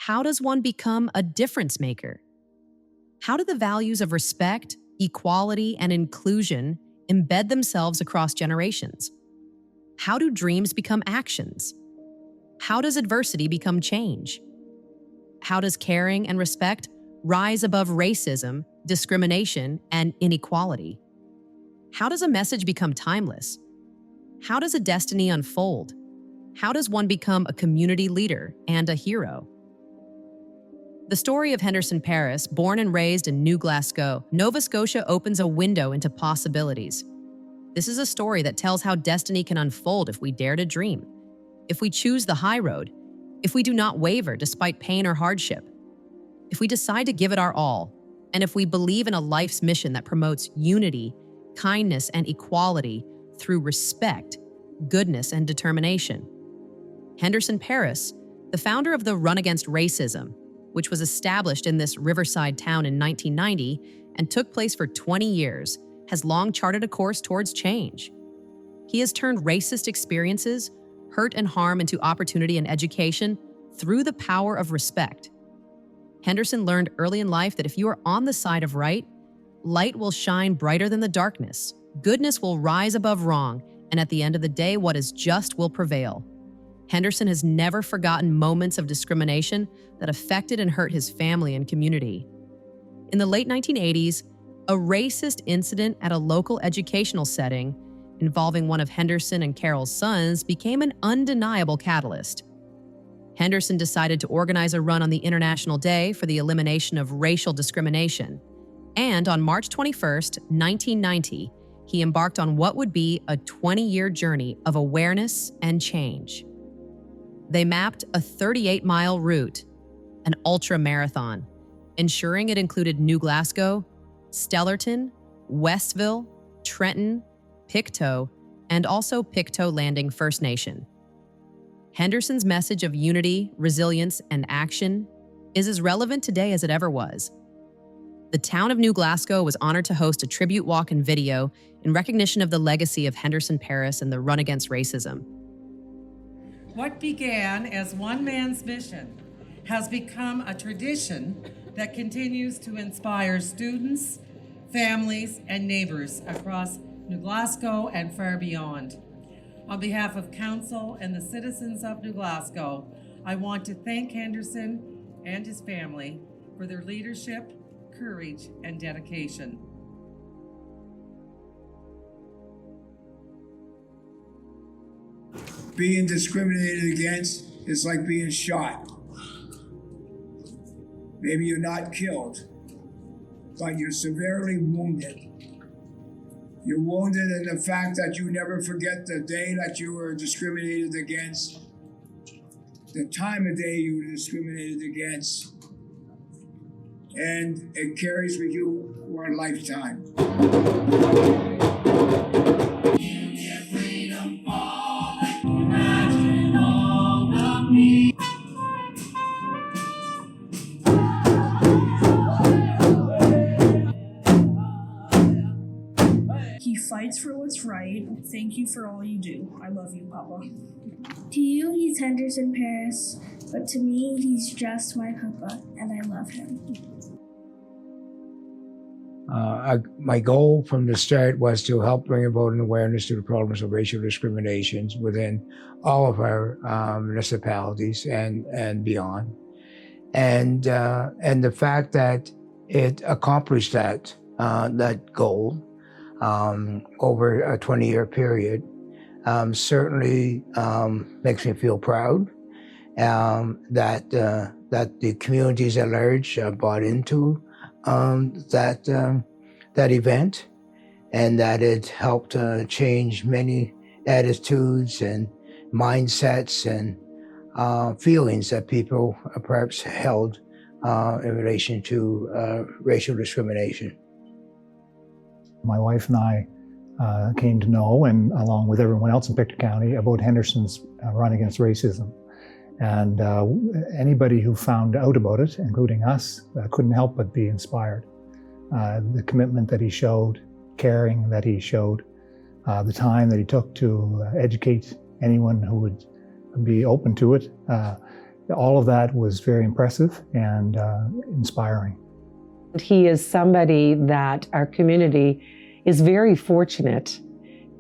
How does one become a difference maker? How do the values of respect, equality, and inclusion embed themselves across generations? How do dreams become actions? How does adversity become change? How does caring and respect rise above racism, discrimination, and inequality? How does a message become timeless? How does a destiny unfold? How does one become a community leader and a hero? The story of Henderson Paris, born and raised in New Glasgow, Nova Scotia, opens a window into possibilities. This is a story that tells how destiny can unfold if we dare to dream, if we choose the high road, if we do not waver despite pain or hardship, if we decide to give it our all, and if we believe in a life's mission that promotes unity, kindness, and equality through respect, goodness, and determination. Henderson Paris, the founder of the Run Against Racism, which was established in this riverside town in 1990 and took place for 20 years, has long charted a course towards change. He has turned racist experiences, hurt and harm into opportunity and education through the power of respect. Henderson learned early in life that if you are on the side of right, light will shine brighter than the darkness, goodness will rise above wrong, and at the end of the day, what is just will prevail. Henderson has never forgotten moments of discrimination that affected and hurt his family and community. In the late 1980s, a racist incident at a local educational setting involving one of Henderson and Carol's sons became an undeniable catalyst. Henderson decided to organize a run on the International Day for the Elimination of Racial Discrimination, and on March 21st, 1990, he embarked on what would be a 20-year journey of awareness and change. They mapped a 38-mile route, an ultra-marathon, ensuring it included New Glasgow, Stellarton, Westville, Trenton, Pictou, and also Pictou Landing First Nation. Henderson's message of unity, resilience, and action is as relevant today as it ever was. The town of New Glasgow was honored to host a tribute walk and video in recognition of the legacy of Henderson Paris and the Run Against Racism. What began as one man's mission has become a tradition that continues to inspire students, families, and neighbors across New Glasgow and far beyond. On behalf of Council and the citizens of New Glasgow, I want to thank Henderson and his family for their leadership, courage, and dedication. Being discriminated against is like being shot. Maybe you're not killed, but you're severely wounded. You're wounded in the fact that you never forget the day that you were discriminated against, the time of day you were discriminated against, and it carries with you for a lifetime. He fights for what's right. Thank you for all you do. I love you, Papa. To you, he's Henderson Paris, but to me, he's just my Papa, and I love him. My goal from the start was to help bring about an awareness to the problems of racial discriminations within all of our municipalities and beyond. And the fact that it accomplished that goal over a 20-year period certainly makes me feel proud that the communities at large bought into that event, and that it helped change many attitudes and mindsets and feelings that people perhaps held in relation to racial discrimination. My wife and I came to know, and along with everyone else in Pictou County, about Henderson's Run Against Racism. And anybody who found out about it, including us, couldn't help but be inspired. The commitment that he showed, caring that he showed, the time that he took to educate anyone who would be open to it, All of that was very impressive and inspiring. He is somebody that our community is very fortunate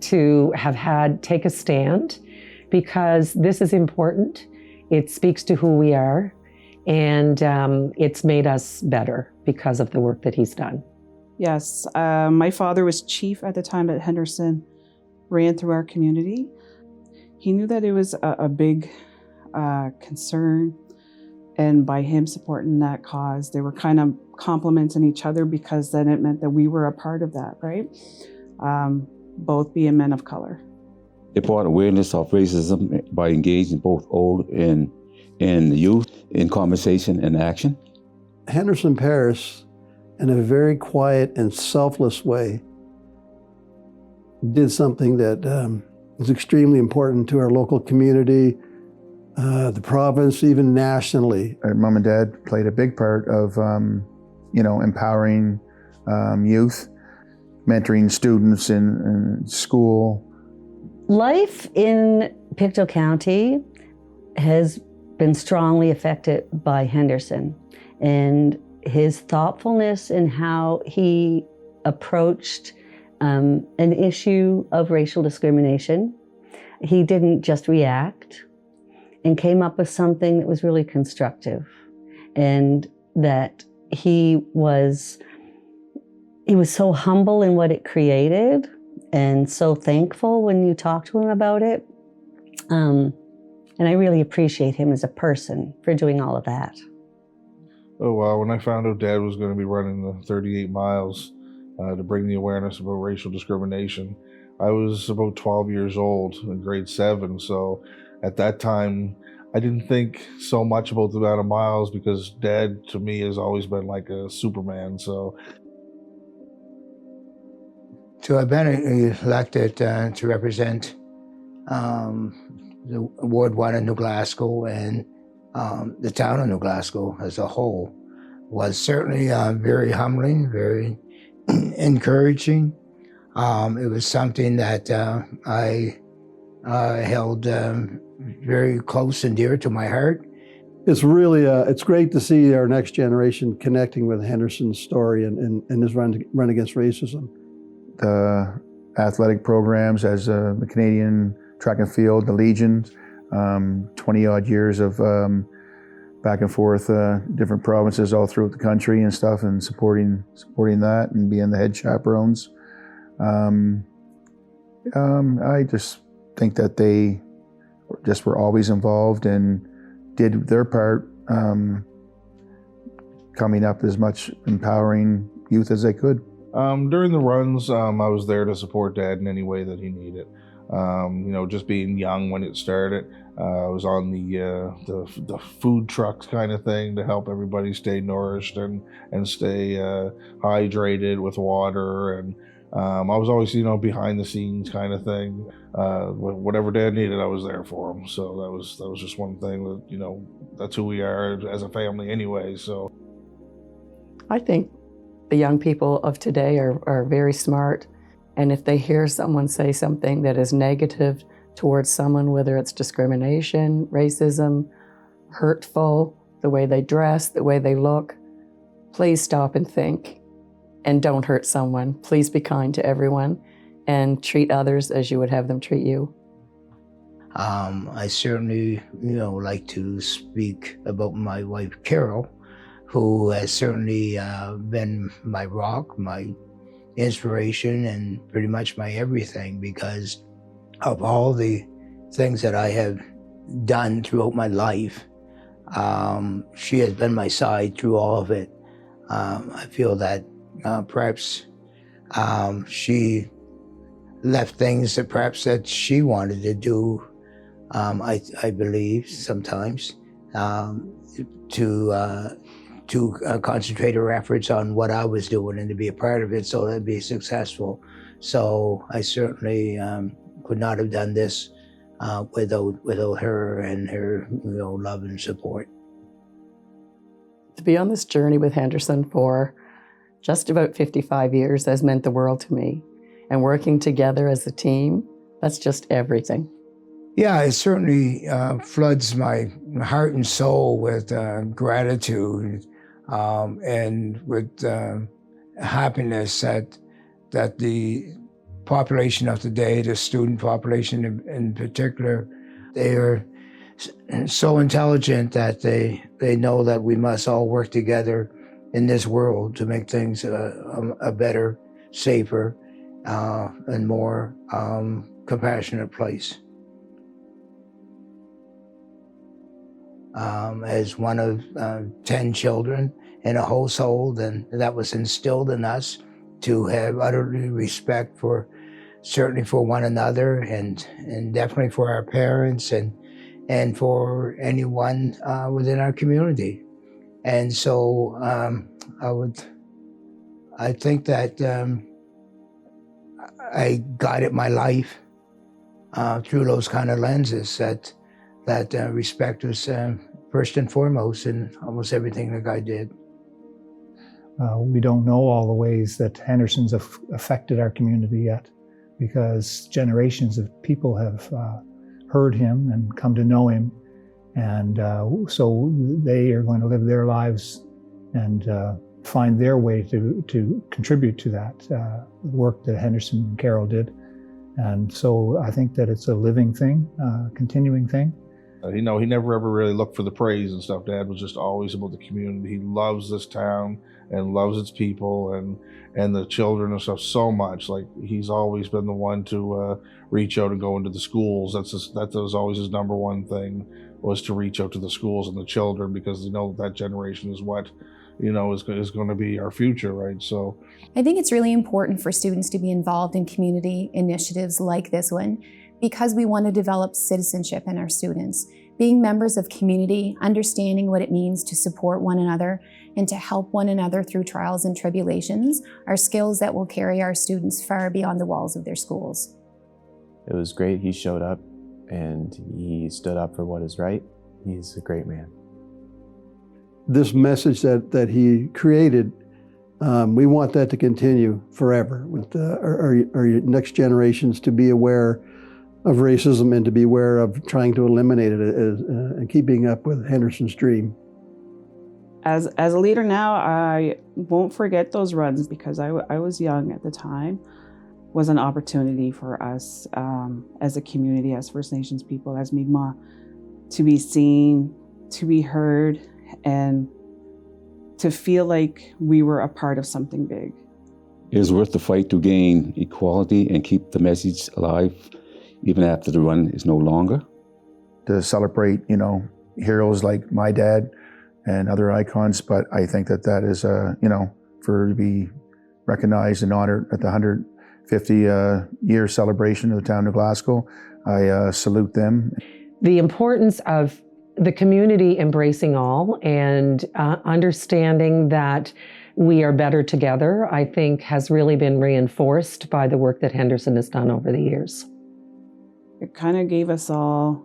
to have had take a stand, because this is important. It speaks to who we are, and it's made us better because of the work that he's done. Yes, my father was chief at the time at Henderson, ran through our community. He knew that it was a big concern, and by him supporting that cause, they were kind of complementing each other, because then it meant that we were a part of that, right? Both being men of color. It brought awareness of racism by engaging both old and youth in conversation and action. Henderson Parish, in a very quiet and selfless way, did something that is extremely important to our local community, the province, even nationally. Our mom and dad played a big part of, empowering youth, mentoring students in school. Life in Pictou County has been strongly affected by Henderson, and his thoughtfulness in how he approached an issue of racial discrimination. He didn't just react, and came up with something that was really constructive, and that he was so humble in what it created, and so thankful when you talk to him about it. And I really appreciate him as a person for doing all of that. Oh wow, when I found out Dad was going to be running the 38 miles to bring the awareness about racial discrimination, I was about 12 years old in grade 7. So at that time, I didn't think so much about the amount of miles, because Dad to me has always been like a Superman. So I've been elected to represent the Ward 1 in New Glasgow, and the town of New Glasgow as a whole was certainly very humbling, very encouraging. It was something that I held very close and dear to my heart. It's really, it's great to see our next generation connecting with Henderson's story and his run against racism. The athletic programs, as the Canadian track and field, the Legions, 20-odd years of back and forth, different provinces all throughout the country and stuff, and supporting that and being the head chaperones. I just think that they just were always involved and did their part, coming up as much empowering youth as they could. During the runs, I was there to support Dad in any way that he needed. Just being young when it started, I was on the food trucks kind of thing to help everybody stay nourished and stay hydrated with water. And I was always, behind the scenes kind of thing. Whatever Dad needed, I was there for him. So that was just one thing that, that's who we are as a family anyway. So I think the young people of today are very smart. And if they hear someone say something that is negative towards someone, whether it's discrimination, racism, hurtful, the way they dress, the way they look, please stop and think and don't hurt someone. Please be kind to everyone and treat others as you would have them treat you. I certainly, like to speak about my wife, Carol, who has certainly been my rock, my inspiration, and pretty much my everything, because of all the things that I have done throughout my life. She has been my side through all of it. I feel that perhaps she left things that perhaps that she wanted to do, I believe sometimes, to concentrate her efforts on what I was doing and to be a part of it so that'd be successful. So I certainly could not have done this without her and her love and support. To be on this journey with Henderson for just about 55 years has meant the world to me. And working together as a team, that's just everything. Yeah, it certainly floods my heart and soul with gratitude and with happiness that the population of today, the student population in particular, they are so intelligent that they know that we must all work together in this world to make things a better, safer, and more compassionate place. As one of 10 children in a household, and that was instilled in us to have utterly respect for, certainly for one another, and definitely for our parents, and for anyone within our community. And so I think that I guided my life through those kind of lenses, that respect was first and foremost in almost everything that I did. We don't know all the ways that Henderson's have affected our community yet, because generations of people have heard him and come to know him, and so they are going to live their lives and find their way to contribute to that work that Henderson and Carol did. And so I think that it's a living thing, continuing thing. He never ever really looked for the praise and stuff. Dad was just always about the community. He loves this town and loves its people and the children and stuff so much. Like, he's always been the one to reach out and go into the schools. That was always his number one thing, was to reach out to the schools and the children, because that generation is what is going to be our future, right? So I think it's really important for students to be involved in community initiatives like this one, because we want to develop citizenship in our students. Being members of community, understanding what it means to support one another and to help one another through trials and tribulations are skills that will carry our students far beyond the walls of their schools. It was great. He showed up and he stood up for what is right. He's a great man. This message that he created, we want that to continue forever with our next generations to be aware of racism and to be aware of trying to eliminate it and keeping up with Henderson's dream. As a leader now, I won't forget those runs, because I was young at the time. Was an opportunity for us as a community, as First Nations people, as Mi'kmaq, to be seen, to be heard, and to feel like we were a part of something big. It was worth the fight to gain equality and keep the message alive even after the run is no longer. To celebrate, heroes like my dad and other icons, but I think that is, for to be recognized and honored at the 150-year celebration of the town of Glasgow, I salute them. The importance of the community embracing all and understanding that we are better together, I think, has really been reinforced by the work that Henderson has done over the years. It kind of gave us all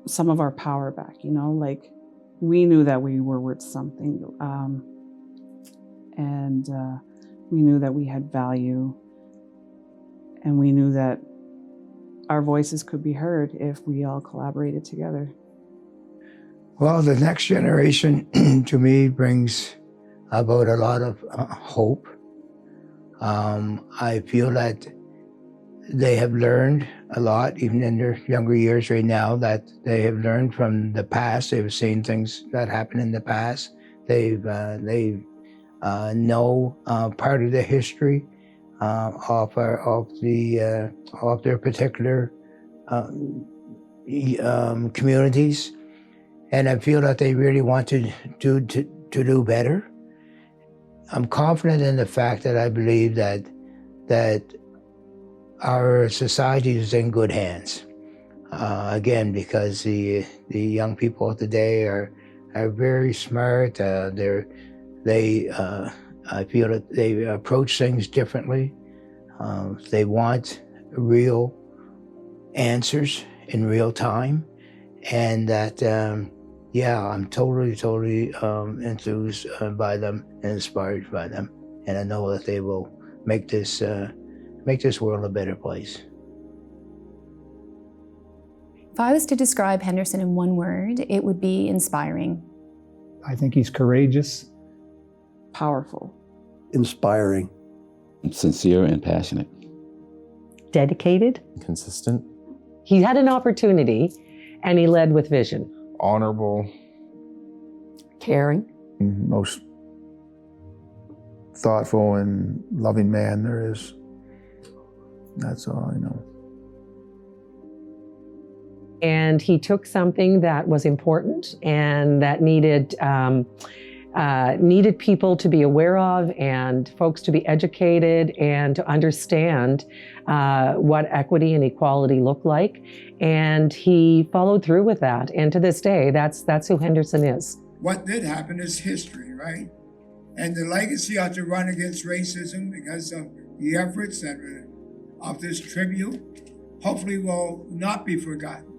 some of our power back, like we knew that we were worth something, and we knew that we had value, and we knew that our voices could be heard if we all collaborated together. Well, the next generation to me brings about a lot of hope. I feel that they have learned a lot, even in their younger years right now, that they have learned from the past. They've seen things that happened in the past. They know part of the history of their particular communities, and I feel that they really want to do better. I'm confident in the fact that I believe that our society is in good hands. Again, because the young people of today are very smart. I feel that they approach things differently. They want real answers in real time, and that I'm totally enthused by them and inspired by them, and I know that they will make this world a better place. If I was to describe Henderson in one word, it would be inspiring. I think he's courageous, powerful, inspiring, sincere and passionate, dedicated, consistent. He had an opportunity and he led with vision. Honorable, caring, most thoughtful and loving man there is. That's all I know. And he took something that was important and that needed people to be aware of and folks to be educated and to understand what equity and equality look like. And he followed through with that. And to this day, that's who Henderson is. What did happen is history, right? And the legacy of the run against racism, because of the efforts that of this tribute, hopefully will not be forgotten.